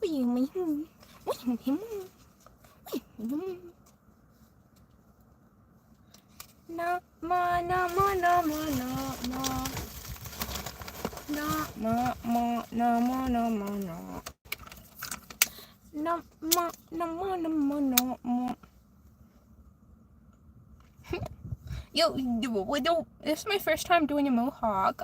No, ma, no, ma, no, ma, no, no. No, ma, ma, no, ma, no, ma, no. No, ma, no, ma, no, ma, no, ma. Yo, this is my first time doing a mohawk.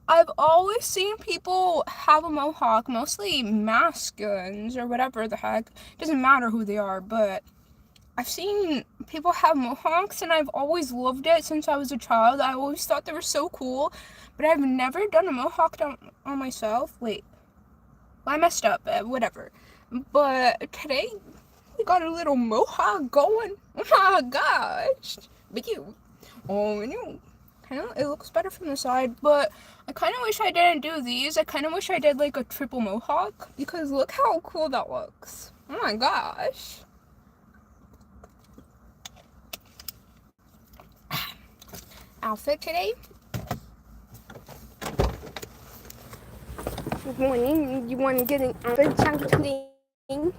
I've always seen people have a mohawk, mostly masculines or whatever the heck. Doesn't matter who they are, but I've seen people have mohawks and I've always loved it since I was a child. I always thought they were so cool, but I've never done a mohawk on myself. Wait, well, I messed up, whatever. But today, we got a little mohawk going. Oh my gosh. But you, oh no. I know it looks better from the side, but I kind of wish I didn't do these. I kind of wish I did like a triple mohawk, because look how cool that looks. Oh my gosh. Outfit today. Good morning. You want to get an outfit today? No,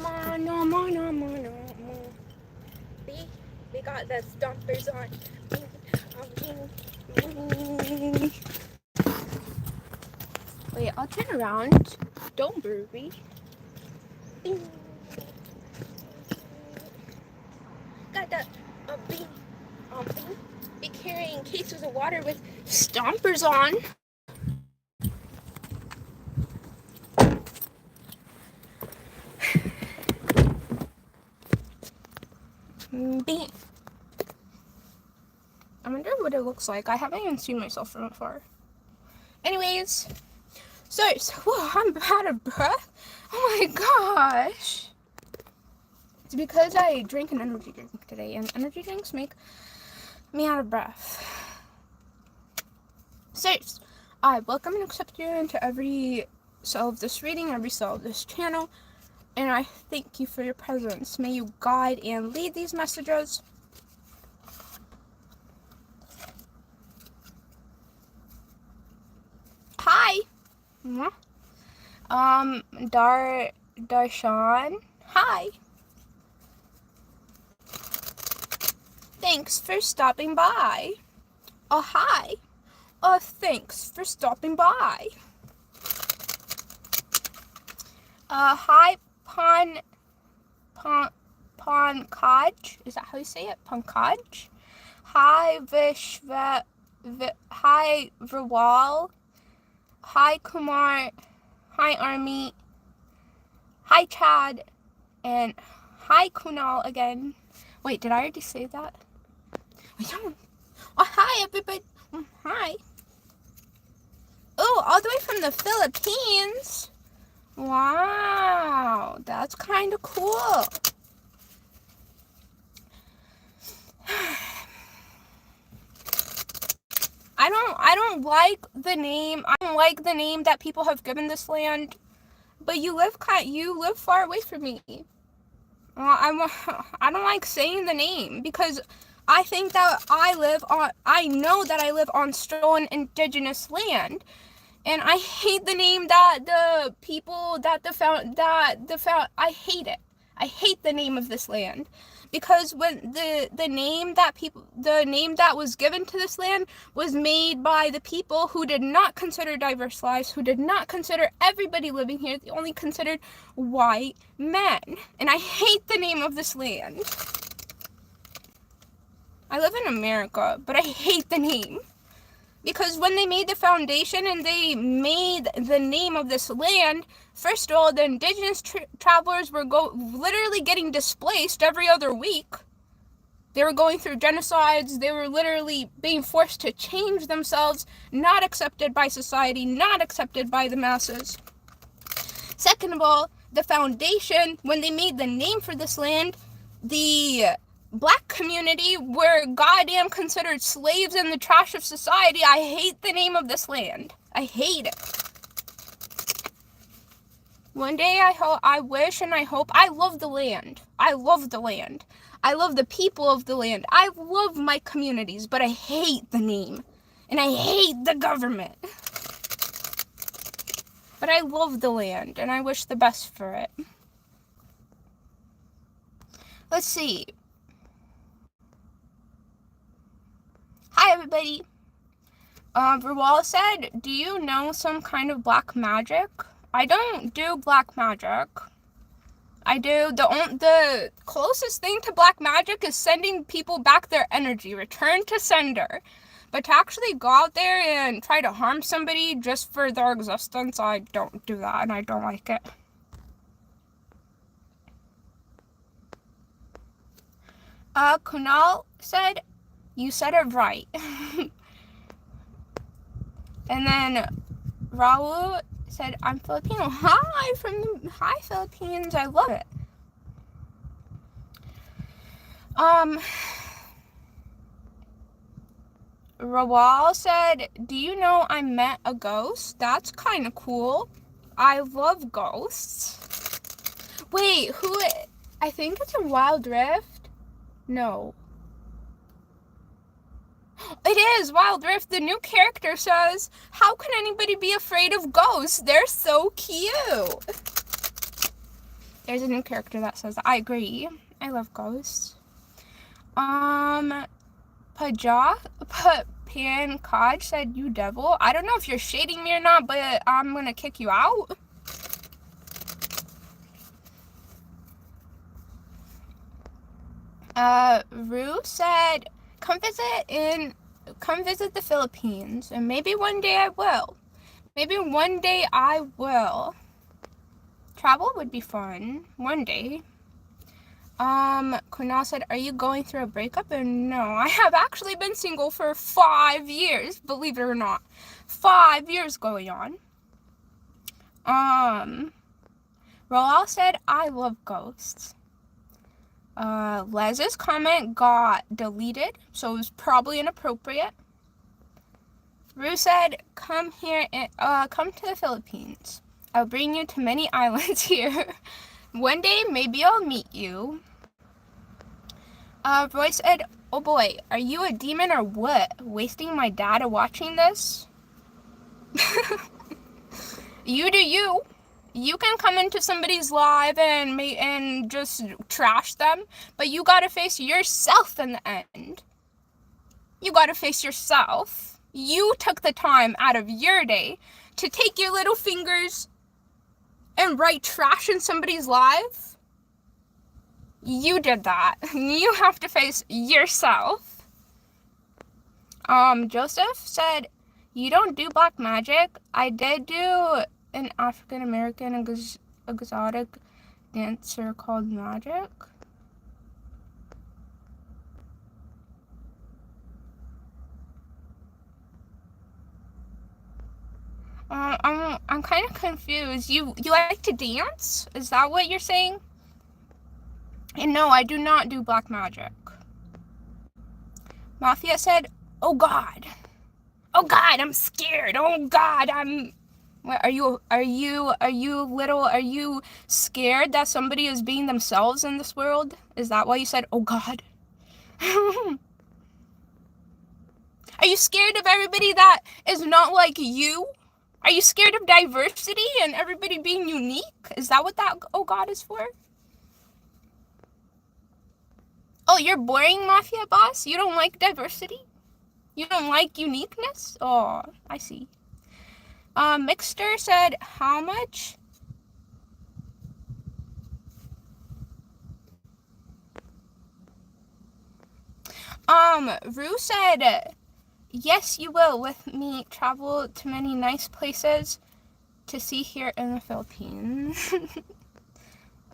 ma, no, ma, no, ma, no, ma. We got the stompers on. Wait, I'll turn around. Don't worry. Got the be carrying cases of water with stompers on. I wonder what it looks like. I haven't even seen myself from afar. Anyways, so whoa, I'm out of breath. Oh my gosh. It's because I drank an energy drink today, and energy drinks make me out of breath. So, I welcome and accept you into every cell of this reading, every cell of this channel, and I thank you for your presence. May you guide and lead these messages. Hi. Darshan. Hi. Thanks for stopping by. Oh, hi. Oh, thanks for stopping by. Hi, Pankaj. Is that how you say it? Pankaj. Hi, hi, Rawal. Hi, Kumar. Hi, Army. Hi, Chad. And hi, Kunal again. Wait, did I already say that? Oh, hi, everybody. Hi. Oh, all the way from the Philippines. Wow, that's kind of cool. I don't like the name. I don't like the name that people have given this land. But you live far away from me. I don't like saying the name because I think that I know that I live on stolen indigenous land, and I hate the name that the people I hate it. I hate the name of this land, because when the name that was given to this land was made by the people who did not consider diverse lives, who did not consider everybody living here. They only considered white men, and I hate the name of this land. I live in America, but I hate the name. Because when they made the foundation and they made the name of this land, first of all, the indigenous travelers were literally getting displaced every other week. They were going through genocides. They were literally being forced to change themselves, not accepted by society, not accepted by the masses. Second of all, the foundation, when they made the name for this land, the Black community were goddamn considered slaves in the trash of society. I hate the name of this land. I hate it. One day I wish and I hope. I love the land. I love the land. I love the people of the land. I love my communities, but I hate the name. And I hate the government. But I love the land, and I wish the best for it. Let's see. Hi, everybody. Rawal said, do you know some kind of black magic? I don't do black magic. I do, the closest thing to black magic is sending people back their energy, return to sender. But to actually go out there and try to harm somebody just for their existence, I don't do that, and I don't like it. Kunal said, you said it right. And then Raul said, I'm Filipino. Hi Philippines, I love it. Rawal said, do you know I met a ghost? That's kind of cool. I love ghosts. Wait, I think it's a Wild Rift? No. It is Wild Rift. The new character says, how can anybody be afraid of ghosts? They're so cute. There's a new character that says, I agree. I love ghosts. Pan Kaj said, you devil. I don't know if you're shading me or not, but I'm gonna kick you out. Rue said, come visit the Philippines, and maybe one day I will. Travel would be fun. One day. Kunal said, are you going through a breakup? And no, I have actually been single for 5 years, believe it or not. 5 years going on. Roel said, I love ghosts. Les's comment got deleted, so it was probably inappropriate. Rue said, come to the Philippines. I'll bring you to many islands here. One day, maybe I'll meet you. Roy said, oh boy, are you a demon or what? Wasting my data watching this? You do you. You can come into somebody's live and just trash them, but you gotta face yourself in the end. You gotta face yourself. You took the time out of your day to take your little fingers and write trash in somebody's live. You did that. You have to face yourself. Joseph said, you don't do black magic. I did do an African American exotic dancer called Magic. I'm kind of confused. You like to dance? Is that what you're saying? And no, I do not do black magic. Mafia said, oh God, I'm scared. Oh God, what, are you scared that somebody is being themselves in this world? Is that why you said, oh God? Are you scared of everybody that is not like you? Are you scared of diversity and everybody being unique? Is that what that oh God is for? Oh, you're boring, Mafia boss? You don't like diversity? You don't like uniqueness? Oh, I see. Mixter said, how much? Rue said, yes, you will with me travel to many nice places to see here in the Philippines.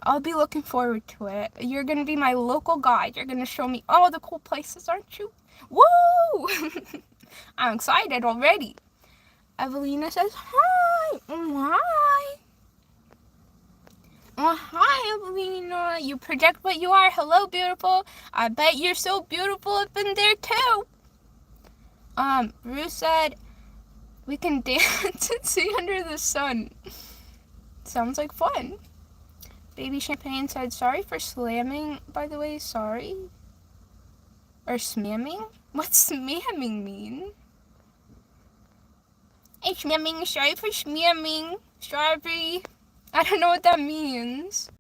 I'll be looking forward to it. You're going to be my local guide. You're going to show me all the cool places, aren't you? Woo! I'm excited already. Evelina says, hi. Hi. Oh, hi, Evelina. You project what you are. Hello, beautiful. I bet you're so beautiful up in there, too. Rue said, we can dance and see under the sun. Sounds like fun. Baby Champagne said, sorry for slamming, by the way, sorry. Or smamming? What's smamming mean? Hey, smamming, sorry for smamming. Strawberry. I don't know what that means.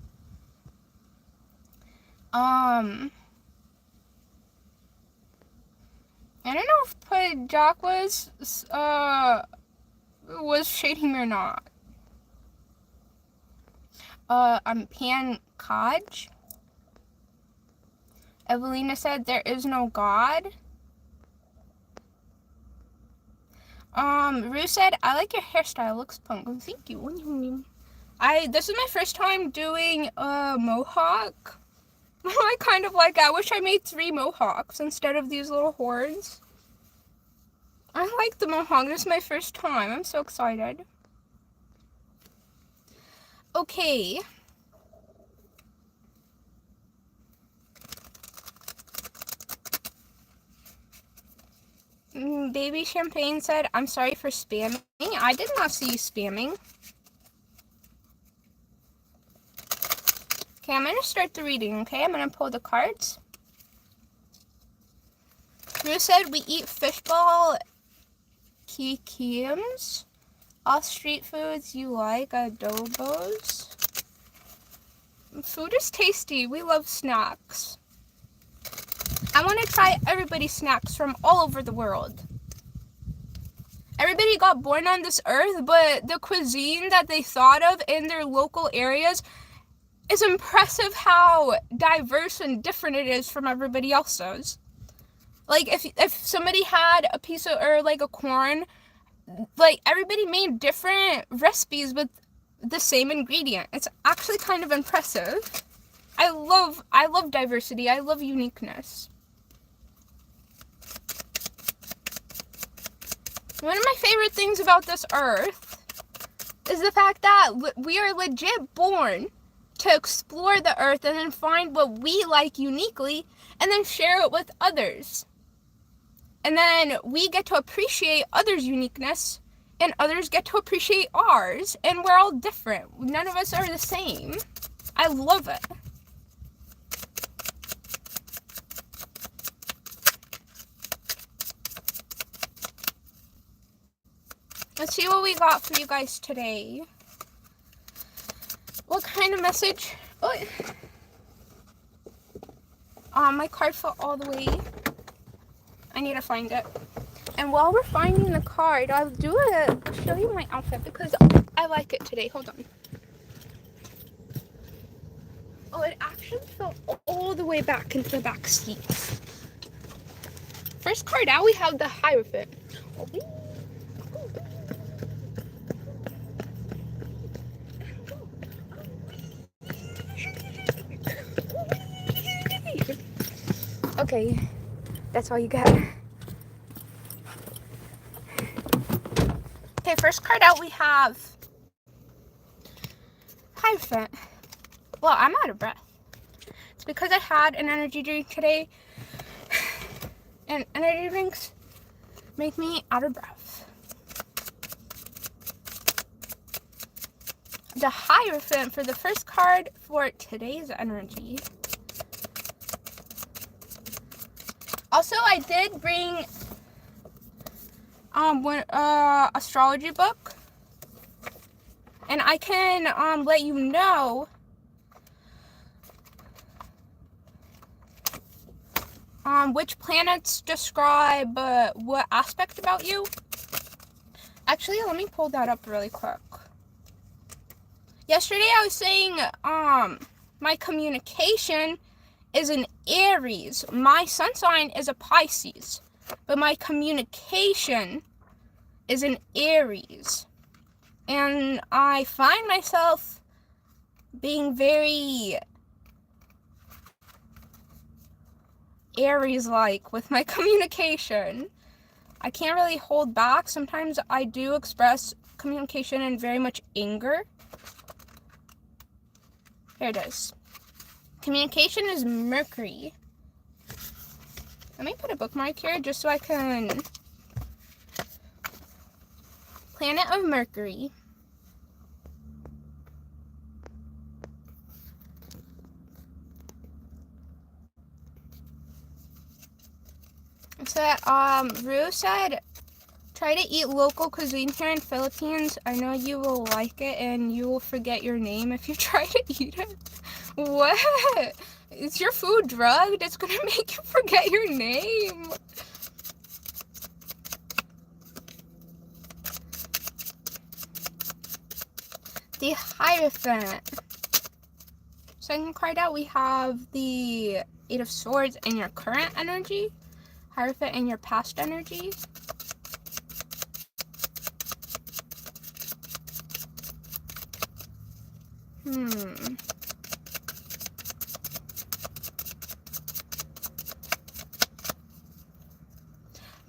I don't know if Jack was shading me or not. I'm Pan Kaj. Evelina said there is no God. Rue said, I like your hairstyle, looks punk. Oh, thank you. This is my first time doing a mohawk. I kind of like it. I wish I made 3 mohawks instead of these little horns. I like the mohawk. This is my first time. I'm so excited. Okay. Baby Champagne said, I'm sorry for spamming. I did not see you spamming. Okay, I'm going to start the reading, okay? I'm going to pull the cards. Drew said, we eat fishball kikims. All street foods you like, adobos. Food is tasty. We love snacks. I want to try everybody's snacks from all over the world. Everybody got born on this earth, but the cuisine that they thought of in their local areas is impressive how diverse and different it is from everybody else's. Like, if somebody had a piece of, or like a corn, like, everybody made different recipes with the same ingredient. It's actually kind of impressive. I love diversity. I love uniqueness. One of my favorite things about this earth is the fact that we are legit born to explore the earth and then find what we like uniquely and then share it with others. And then we get to appreciate others' uniqueness and others get to appreciate ours, and we're all different. None of us are the same. I love it. Let's see what we got for you guys today. What kind of message? Oh, my card fell all the way. I need to find it. And while we're finding the card, I'll show you my outfit because I like it today. Hold on. Oh, it actually fell all the way back into the back seat. First card out, we have the Hierophant. Okay, that's all you got. Okay, first card out we have Hierophant. Well, I'm out of breath. It's because I had an energy drink today, and energy drinks make me out of breath. The Hierophant for the first card for today's energy. Also, I did bring one astrology book, and I can let you know which planets describe what aspect about you. Actually, let me pull that up really quick. Yesterday I was saying my communication is an Aries. My sun sign is a Pisces, but my communication is an Aries. And I find myself being very Aries-like with my communication. I can't really hold back. Sometimes I do express communication in very much anger. Here it is. Communication is Mercury. Let me put a bookmark here just so I can... Planet of Mercury. So, Rue said, Try to eat local cuisine here in Philippines. I know you will like it and you will forget your name if you try to eat it. What? Is your food drugged? It's gonna make you forget your name. The Hierophant. Second card out, we have the Eight of Swords and your current energy. Hierophant and your past energy.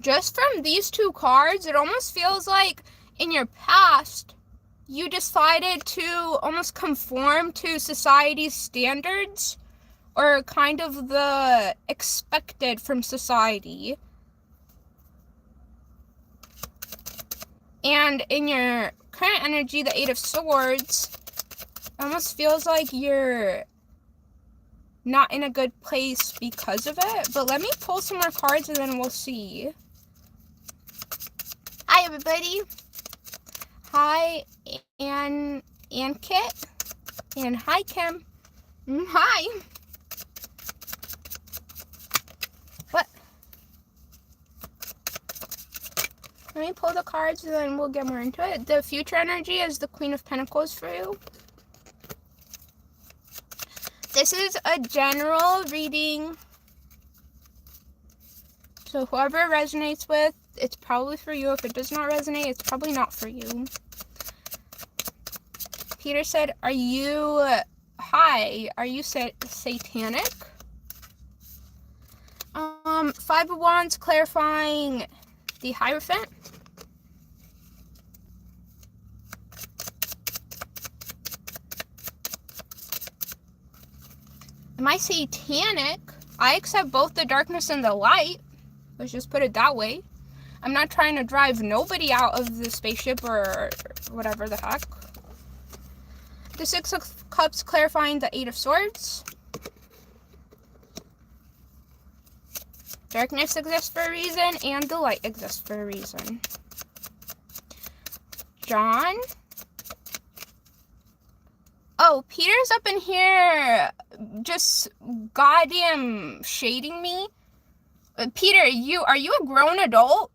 Just from these two cards, it almost feels like in your past, you decided to almost conform to society's standards, or kind of the expected from society. And in your current energy, the Eight of Swords, it almost feels like you're not in a good place because of it. But let me pull some more cards and then we'll see. Hi, everybody. Hi, and Kit. And hi, Kim. Hi. What? Let me pull the cards and then we'll get more into it. The future energy is the Queen of Pentacles for you. This is a general reading. So whoever it resonates with, it's probably for you. If it does not resonate, it's probably not for you. Peter said, are you satanic? Five of Wands clarifying the Hierophant. Am I satanic? I accept both the darkness and the light. Let's just put it that way. I'm not trying to drive nobody out of the spaceship or whatever the heck. The Six of Cups clarifying the Eight of Swords. Darkness exists for a reason and the light exists for a reason. John. Oh, Peter's up in here just goddamn shading me. Peter, are you a grown adult?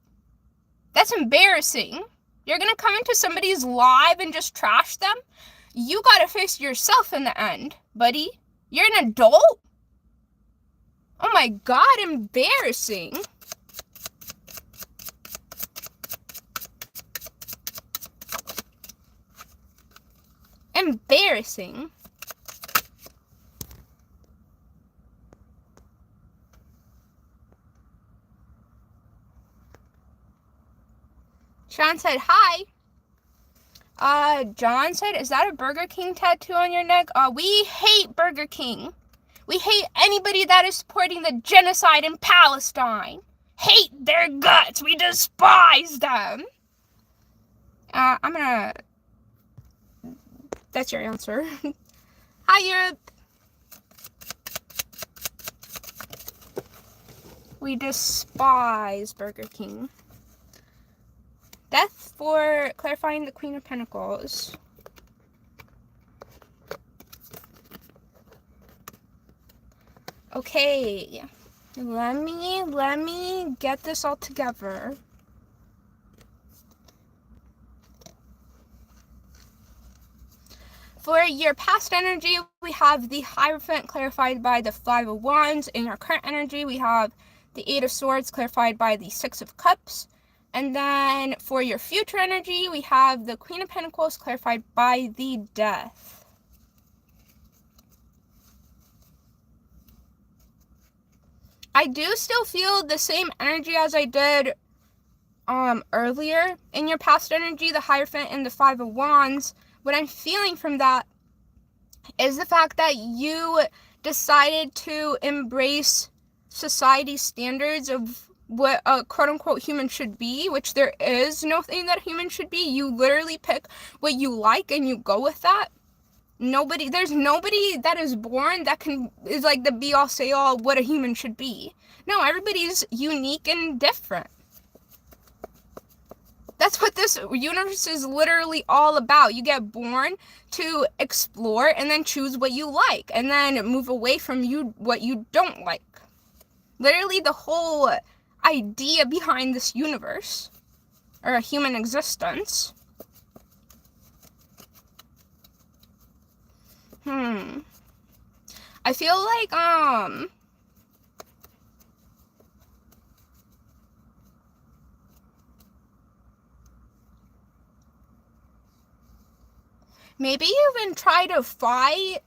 That's embarrassing. You're gonna come into somebody's live and just trash them? You gotta face yourself in the end, buddy. You're an adult? Oh my god, embarrassing. Embarrassing. Sean said, hi. John said, is that a Burger King tattoo on your neck? We hate Burger King. We hate anybody that is supporting the genocide in Palestine. Hate their guts. We despise them. That's your answer. Hi, Europe. We despise Burger King. Death for clarifying the Queen of Pentacles. Okay, let me get this all together. For your past energy, we have the Hierophant clarified by the Five of Wands. In your current energy, we have the Eight of Swords clarified by the Six of Cups. And then for your future energy, we have the Queen of Pentacles clarified by the Death. I do still feel the same energy as I did earlier. In your past energy, the Hierophant and the Five of Wands, what I'm feeling from that is the fact that you decided to embrace society's standards of what a quote-unquote human should be, which there is no thing that a human should be. You literally pick what you like and you go with that. There's nobody that is born that is like the be-all, say-all what a human should be. No, everybody's unique and different. That's what this universe is literally all about. You get born to explore and then choose what you like and then move away from what you don't like. Literally the whole idea behind this universe, or a human existence. I feel like, maybe even try to fight,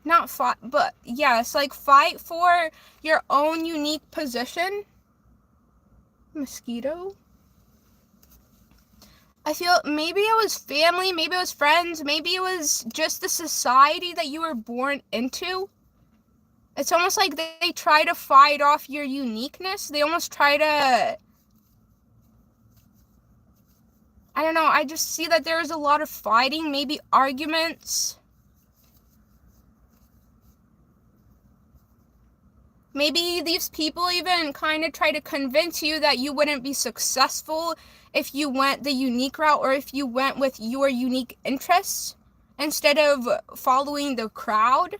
not fight, but yes, like fight for your own unique position. Mosquito? I feel maybe it was family, maybe it was friends, maybe it was just the society that you were born into. It's almost like they try to fight off your uniqueness. They almost try to, I don't know, I just see that there's a lot of fighting, maybe arguments. Maybe these people even kind of try to convince you that you wouldn't be successful if you went the unique route, or if you went with your unique interests instead of following the crowd.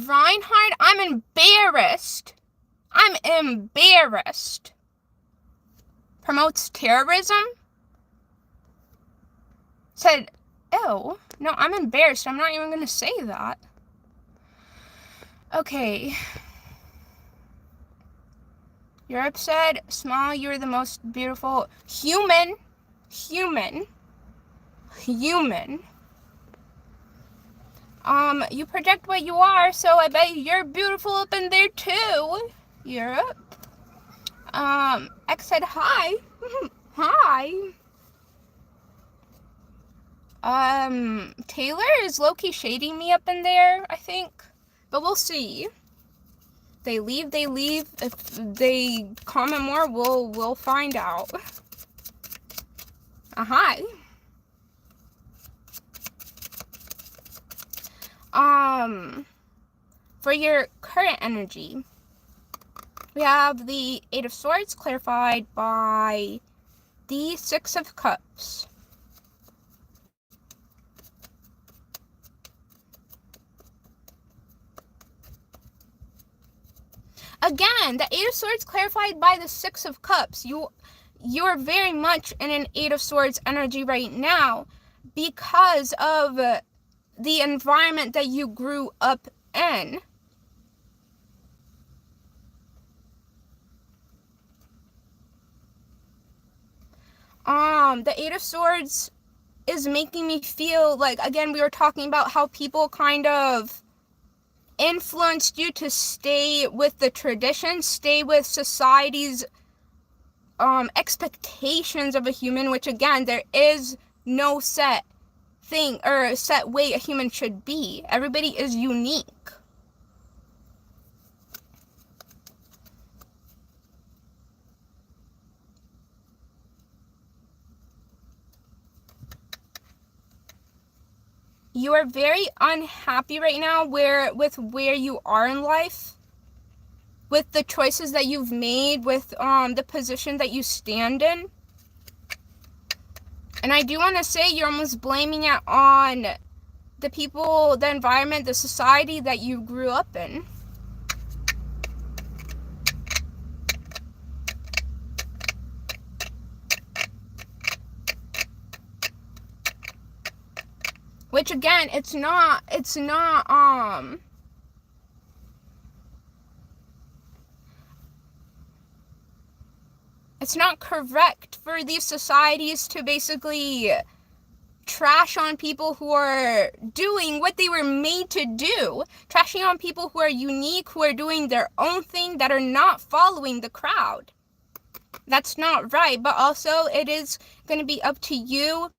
Reinhardt, I'm embarrassed. I'm embarrassed. Promotes terrorism? Said, ew. No, I'm embarrassed. I'm not even gonna say that. Okay. Europe said, small, you're the most beautiful human. You project what you are, so I bet you're beautiful up in there too. Europe. X said hi. Hi. Taylor is low-key shading me up in there, I think. But we'll see. They leave. If they comment more, we'll find out. Hi. For your current energy, we have the Eight of Swords clarified by the Six of Cups. Again, the Eight of Swords clarified by the Six of Cups. You're very much in an Eight of Swords energy right now because of the environment that you grew up in. The Eight of Swords is making me feel like, again, we were talking about how people kind of influenced you to stay with the tradition, stay with society's expectations of a human, which again, there is no set thing or set way a human should be. Everybody is unique. You are very unhappy right now with where you are in life, with the choices that you've made, with the position that you stand in. And I do want to say you're almost blaming it on the people, the environment, the society that you grew up in. Which again, it's not correct for these societies to basically trash on people who are doing what they were made to do. Trashing on people who are unique, who are doing their own thing, that are not following the crowd. That's not right, but also it is going to be up to you.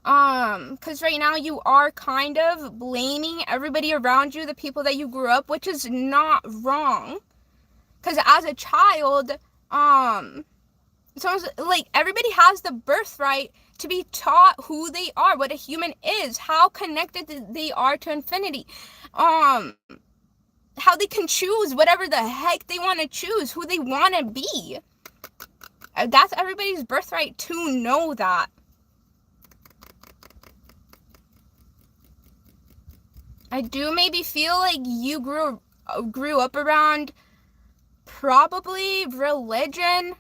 Because right now you are kind of blaming everybody around you, the people that you grew up, which is not wrong. Because as a child, someone's like, everybody has the birthright to be taught who they are, what a human is, how connected they are to infinity, how they can choose whatever the heck they want to choose, who they want to be. That's everybody's birthright to know that. I do maybe feel like you grew up around probably religion,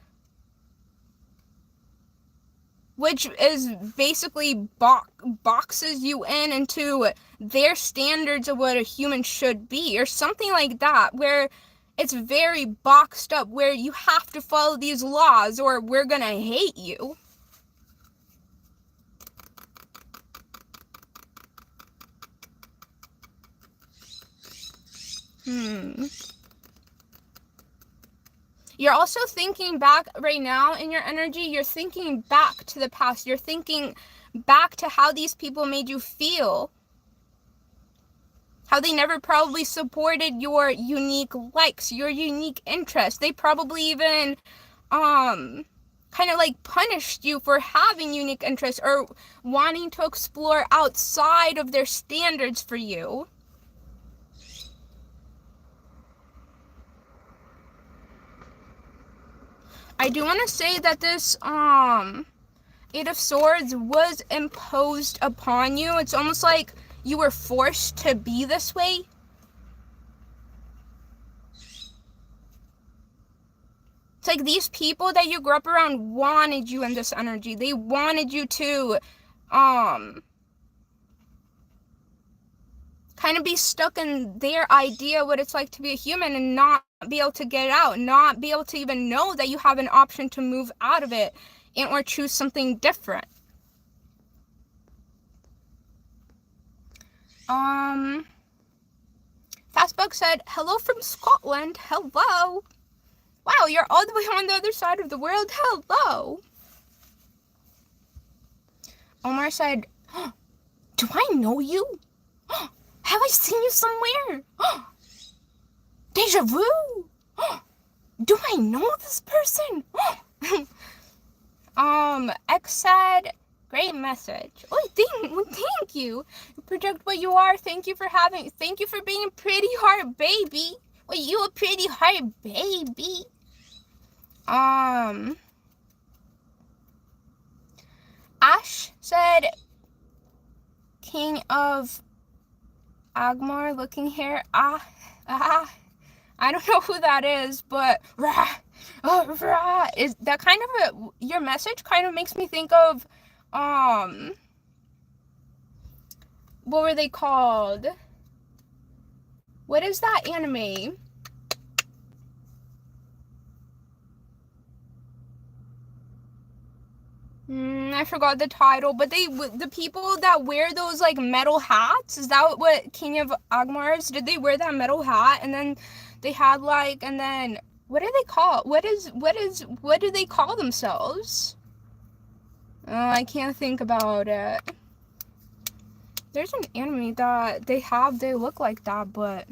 which is basically boxes you into their standards of what a human should be, or something like that, where it's very boxed up, where you have to follow these laws or we're gonna hate you. You're also thinking back right now in your energy, you're thinking back to the past. You're thinking back to how these people made you feel. How they never probably supported your unique likes, your unique interests. They probably even kind of like punished you for having unique interests or wanting to explore outside of their standards for you. I do want to say that this Eight of Swords was imposed upon you. It's almost like you were forced to be this way. It's like these people that you grew up around wanted you in this energy. They wanted you to kind of be stuck in their idea what it's like to be a human and not be able to get out, not be able to even know that you have an option to move out of it and or choose something different. Fastbug said, hello from Scotland. Hello. Wow, you're all the way on the other side of the world. Hello. Omar said, oh, do I know you? Oh, have I seen you somewhere? Oh, deja vu. Oh, do I know this person? Oh. X said, great message. Oh, thank you. You project what you are. Thank you for being a pretty heart baby. Well, you a pretty heart baby. Ash said, King of Agmar looking hair. I don't know who that is, but is that kind of your message kind of makes me think of what were they called? What is that anime? I forgot the title, but the people that wear those like metal hats, is that what King of Agmar is? Did they wear that metal hat and then they had like, and then what do they call, what do they call themselves? Oh, I can't think about it. There's an anime that they look like that, but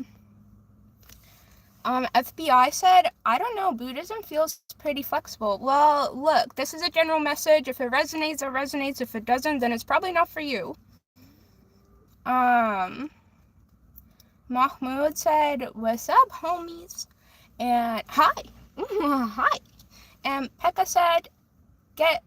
FBI said, I don't know, Buddhism feels pretty flexible. Well, look, this is a general message. If it resonates, it resonates. If it doesn't, then it's probably not for you. Mahmoud said, what's up, homies? And hi. Hi. And Pekka said, okay.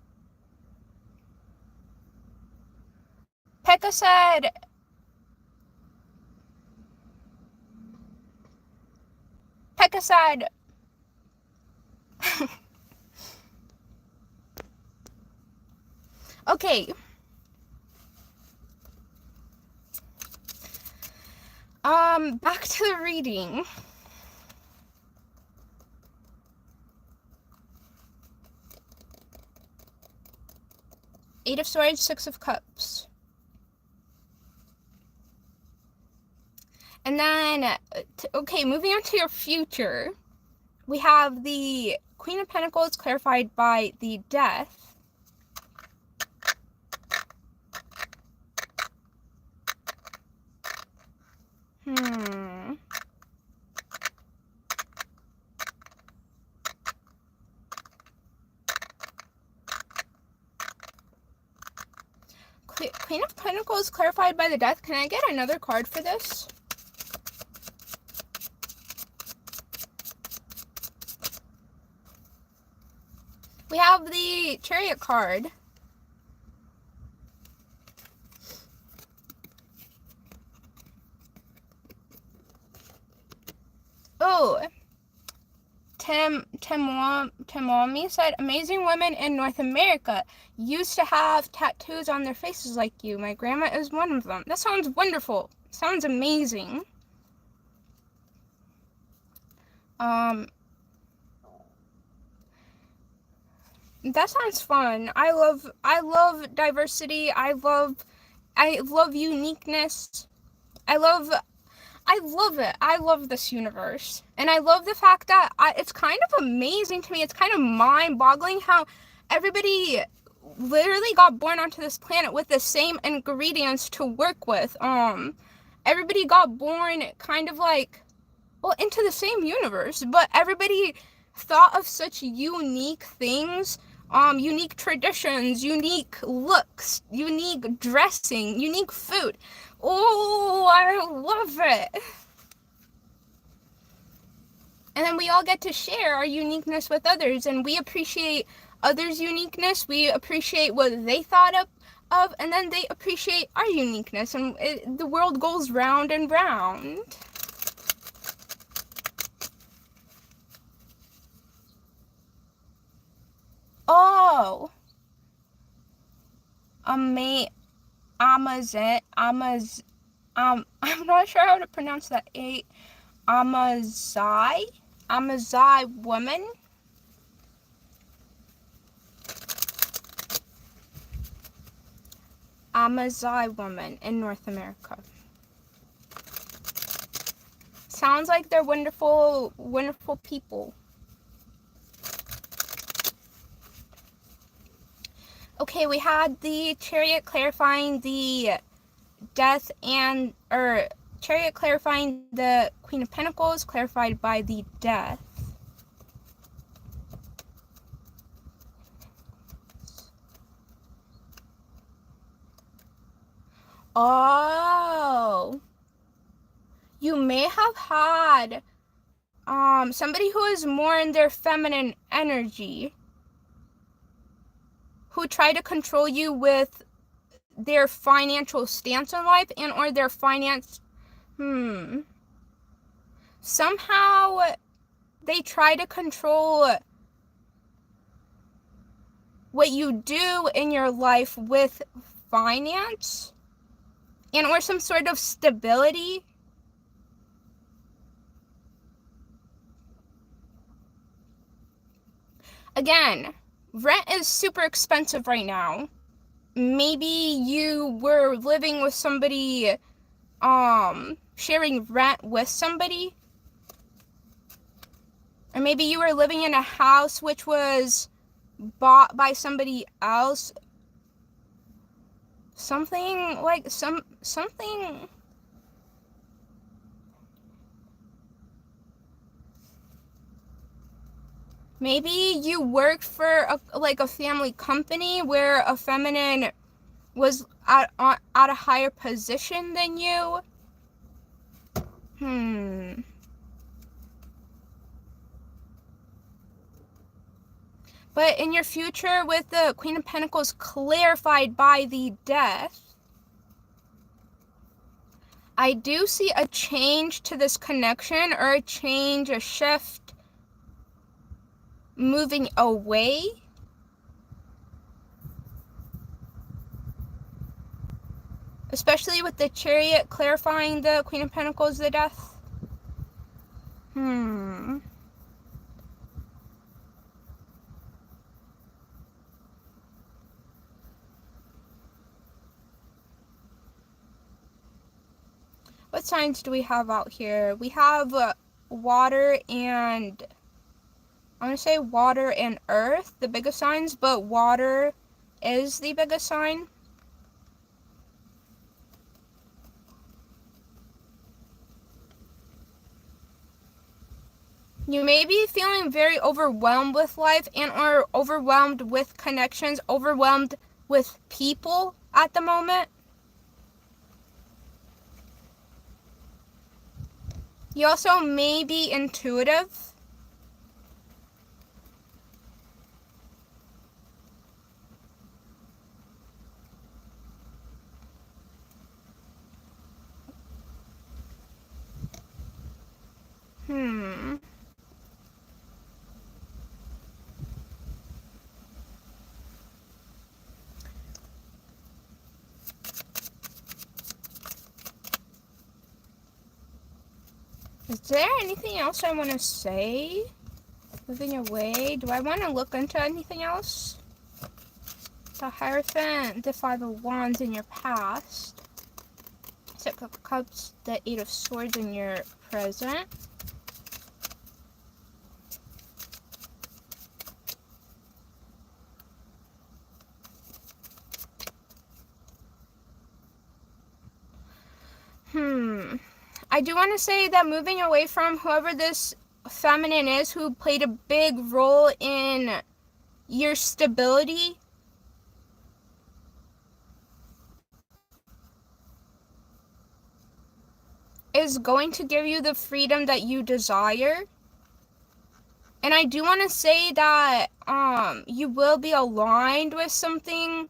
Back to the reading. Eight of Swords, Six of Cups. And then, okay, moving on to your future. We have the Queen of Pentacles clarified by the Death. Queen of Pentacles clarified by the Death. Can I get another card for this? We have the Chariot card. Oh, Tamami said, amazing women in North America used to have tattoos on their faces like you. My grandma is one of them. That sounds wonderful. Sounds amazing. That sounds fun. I love diversity. I love uniqueness. I love it. I love this universe. And I love the fact that it's kind of amazing to me. It's kind of mind-boggling how everybody literally got born onto this planet with the same ingredients to work with. Everybody got born kind of like, well, into the same universe, but everybody thought of such unique things, unique traditions, unique looks, unique dressing, unique food. Oh, I love it. And then we all get to share our uniqueness with others, and we appreciate others' uniqueness. We appreciate what they thought of, and then they appreciate our uniqueness, and the world goes round and round. Oh, I'm not sure how to pronounce that. Amazigh woman. Amazigh woman in North America. Sounds like they're wonderful, wonderful people. Okay, we had the Chariot clarifying the Death and, Chariot clarifying the Queen of Pentacles, clarified by the Death. Oh, you may have had somebody who is more in their feminine energy, who try to control you with their financial stance in life and or their finance. Somehow they try to control what you do in your life with finance and or some sort of stability. Again, rent is super expensive right now. Maybe you were living with somebody, sharing rent with somebody. Or maybe you were living in a house which was bought by somebody else. Something like something. Maybe you worked for a family company where a feminine was at a higher position than you. But in your future, with the Queen of Pentacles clarified by the Death, I do see a change to this connection, or a change, a shift, moving away. Especially with the Chariot clarifying the Queen of Pentacles, the Death. What signs do we have out here? We have water and, I'm going to say water and earth, the biggest signs, but water is the biggest sign. You may be feeling very overwhelmed with life and or overwhelmed with connections, overwhelmed with people at the moment. You also may be intuitive. Is there anything else I want to say? Moving away. Do I want to look into anything else? The Hierophant, the Five of Wands in your past. Six of Cups, the Eight of Swords in your present. I do want to say that moving away from whoever this feminine is who played a big role in your stability is going to give you the freedom that you desire. And I do want to say that you will be aligned with something.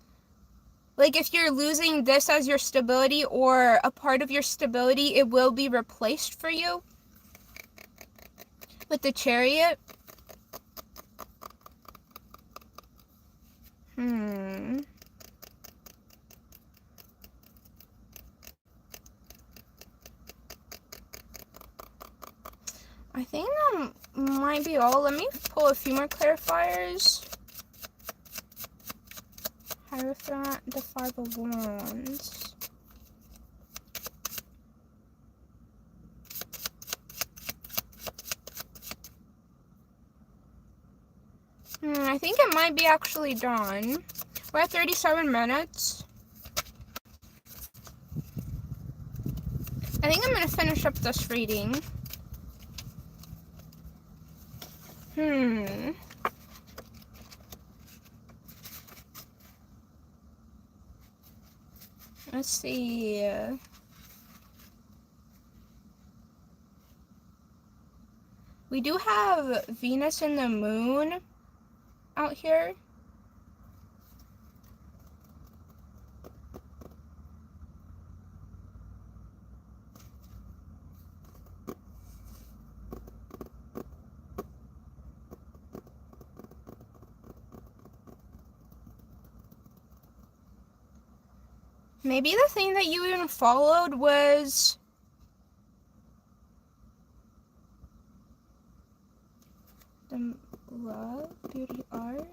Like if you're losing this as your stability or a part of your stability, it will be replaced for you. With the Chariot. I think that might be all. Let me pull a few more clarifiers. Hierophant, the Five of Wands. I think it might be actually done. We're at 37 minutes. I think I'm going to finish up this reading. Let's see. We do have Venus and the Moon out here. Maybe the thing that you even followed was the love, beauty, art.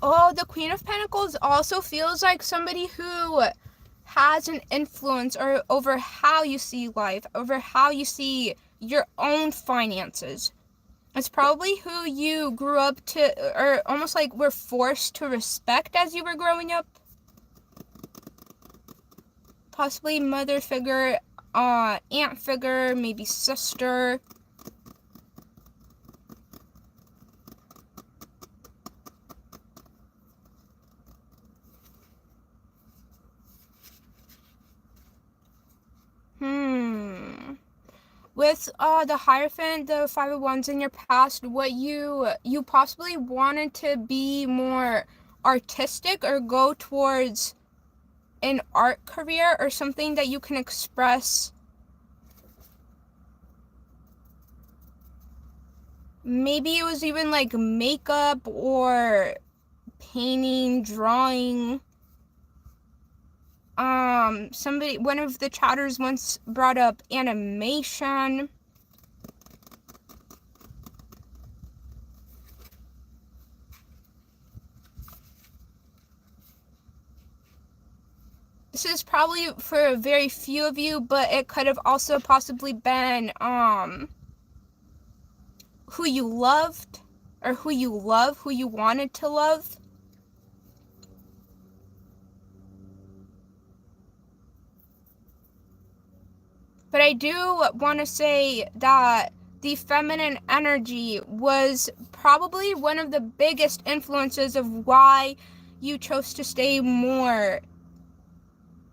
Oh, the Queen of Pentacles also feels like somebody who has an influence or over how you see life, over how you see your own finances. It's probably who you grew up to, or almost like were forced to respect as you were growing up. Possibly mother figure, aunt figure, maybe sister. With the Hierophant, the Five of Wands in your past, what you possibly wanted to be more artistic or go towards an art career or something that you can express. Maybe it was even like makeup or painting, drawing. One of the chatters once brought up animation. This is probably for a very few of you, but it could have also possibly been, who you loved, or who you love, who you wanted to love. But I do want to say that the feminine energy was probably one of the biggest influences of why you chose to stay more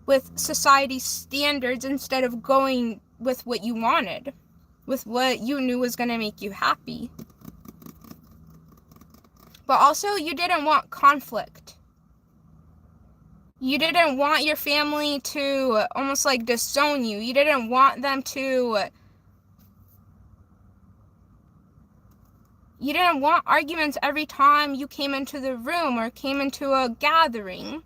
with society's standards instead of going with what you wanted, with what you knew was going to make you happy. But also, you didn't want conflict. You didn't want your family to almost like disown you. You didn't want them to... You didn't want arguments every time you came into the room or came into a gathering.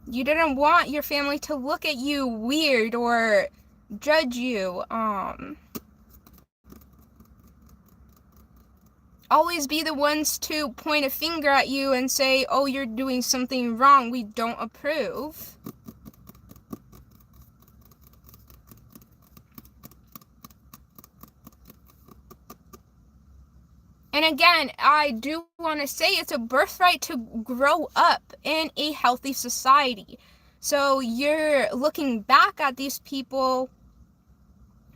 You didn't want your family to look at you weird or judge you. Always be the ones to point a finger at you and say, oh, you're doing something wrong, we don't approve. And again, I do want to say it's a birthright to grow up in a healthy society. So you're looking back at these people,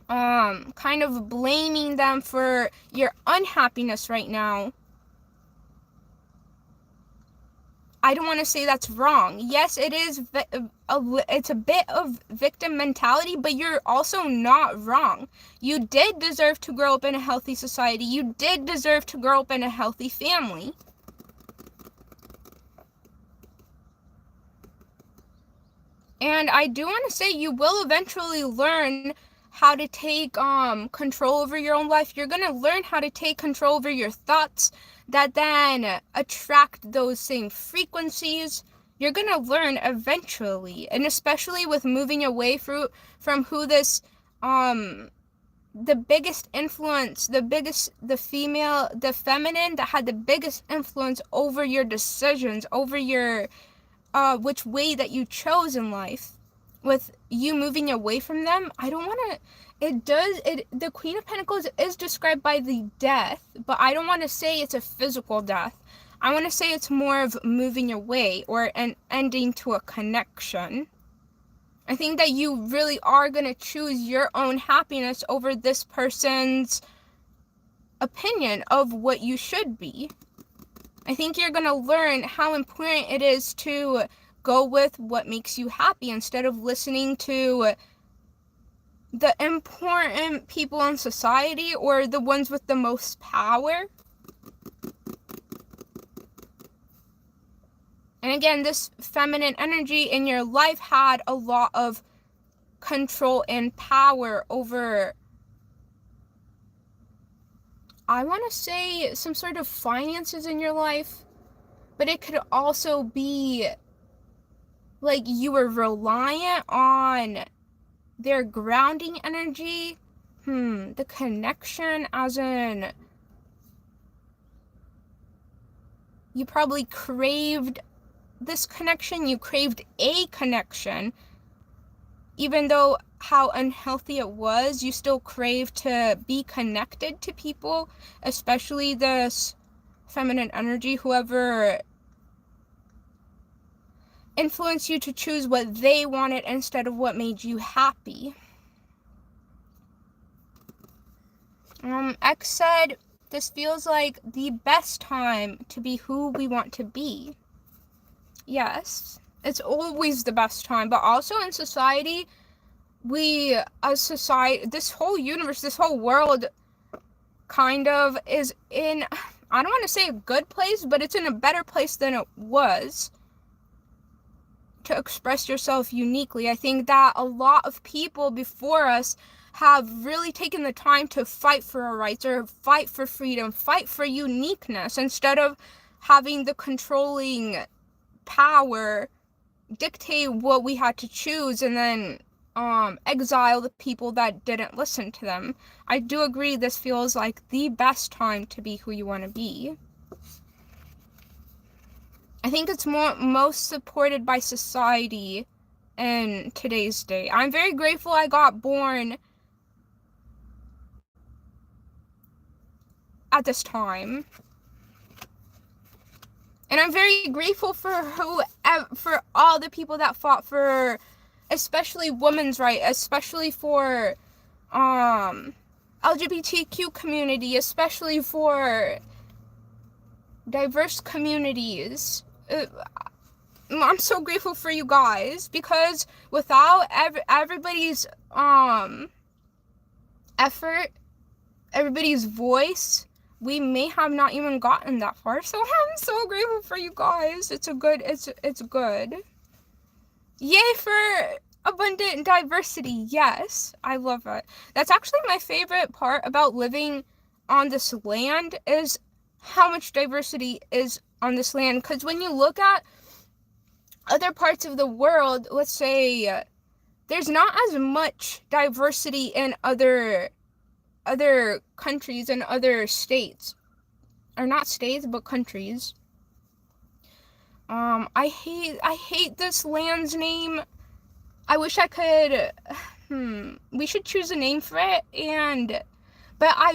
kind of blaming them for your unhappiness right now. I don't want to say that's wrong. Yes, it is. It's a bit of victim mentality, but you're also not wrong. You did deserve to grow up in a healthy society. You did deserve to grow up in a healthy family. And I do want to say you will eventually learn how to take control over your own life. You're going to learn how to take control over your thoughts that then attract those same frequencies. You're going to learn eventually, and especially with moving away from who this the biggest influence, the feminine that had the biggest influence over your decisions, over your which way that you chose in life. With you moving away from them, I don't want to... The Queen of Pentacles is described by the death, but I don't want to say it's a physical death. I want to say it's more of moving away or an ending to a connection. I think that you really are going to choose your own happiness over this person's opinion of what you should be. I think you're going to learn how important it is to go with what makes you happy instead of listening to the important people in society or the ones with the most power. And again, this feminine energy in your life had a lot of control and power over, I want to say, some sort of finances in your life, but it could also be like you were reliant on their grounding energy. The connection, as in you probably craved this connection. You craved a connection. Even though how unhealthy it was, you still craved to be connected to people, especially this feminine energy, whoever influence you to choose what they wanted instead of what made you happy. X said, this feels like the best time to be who we want to be. Yes, it's always the best time, but also in society, this whole universe, this whole world kind of is in, I don't want to say a good place, but it's in a better place than it was to express yourself uniquely. I think that a lot of people before us have really taken the time to fight for our rights or fight for freedom, fight for uniqueness, instead of having the controlling power dictate what we had to choose and then exile the people that didn't listen to them. I do agree this feels like the best time to be who you want to be. I think it's most supported by society in today's day. I'm very grateful I got born at this time. And I'm very grateful for all the people that fought for, especially women's rights, especially for LGBTQ community, especially for diverse communities. I'm so grateful for you guys, because without everybody's effort, everybody's voice, we may have not even gotten that far. So I'm so grateful for you guys. It's good. Yay for abundant diversity. Yes, I love it. That's actually my favorite part about living on this land, is how much diversity is on this land. Because when you look at other parts of the world, let's say there's not as much diversity in other countries and other states, or not states but countries. I hate this land's name. I wish I could. We should choose a name for it, but I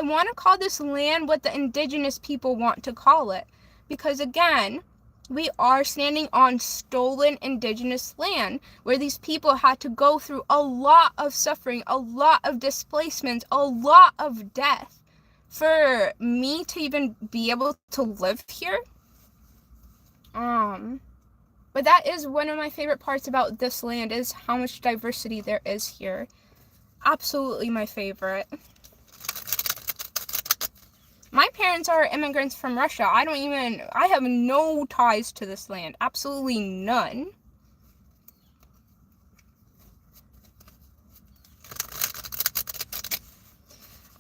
want to call this land what the indigenous people want to call it, because again, we are standing on stolen indigenous land, where these people had to go through a lot of suffering, a lot of displacement, a lot of death for me to even be able to live here. But that is one of my favorite parts about this land, is how much diversity there is here. Absolutely my favorite. My parents are immigrants from Russia. I have no ties to this land. Absolutely none.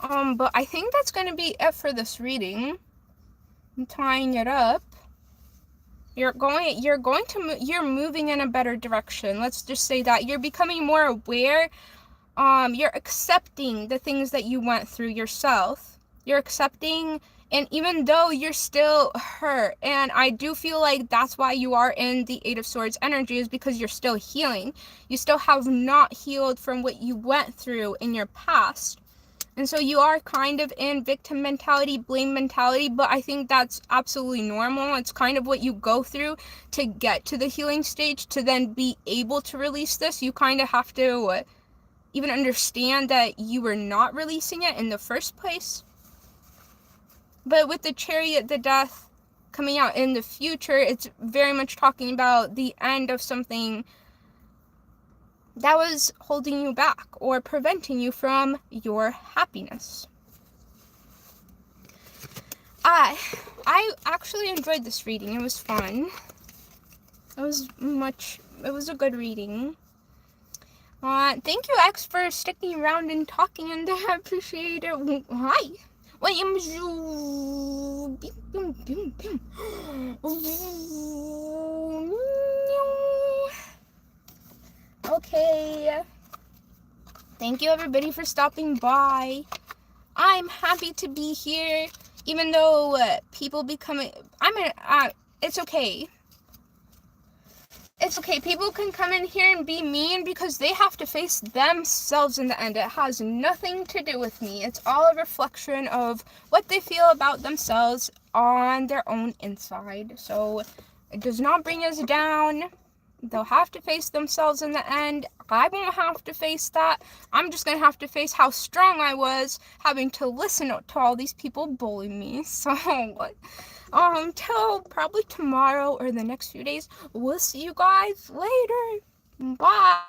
But I think that's going to be it for this reading. I'm tying it up. You're moving in a better direction. Let's just say that. You're becoming more aware. You're accepting the things that you went through yourself. You're accepting, and even though you're still hurt, and I do feel like that's why you are in the Eight of Swords energy, is because you're still healing. You still have not healed from what you went through in your past. And so you are kind of in victim mentality, blame mentality, but I think that's absolutely normal. It's kind of what you go through to get to the healing stage, to then be able to release this. You kind of have to even understand that you were not releasing it in the first place. But with the Chariot, the Death coming out in the future, it's very much talking about the end of something that was holding you back or preventing you from your happiness. I actually enjoyed this reading. It was fun. It was a good reading. Thank you, X, for sticking around and talking, and I appreciate it. Hi. Okay. Thank you, everybody, for stopping by. I'm happy to be here, even though people becoming. It's okay. It's okay. People can come in here and be mean because they have to face themselves in the end. It has nothing to do with me. It's all a reflection of what they feel about themselves on their own inside. So it does not bring us down. They'll have to face themselves in the end. I won't have to face that. I'm just going to have to face how strong I was having to listen to all these people bully me. So till probably tomorrow or the next few days, we'll see you guys later. Bye.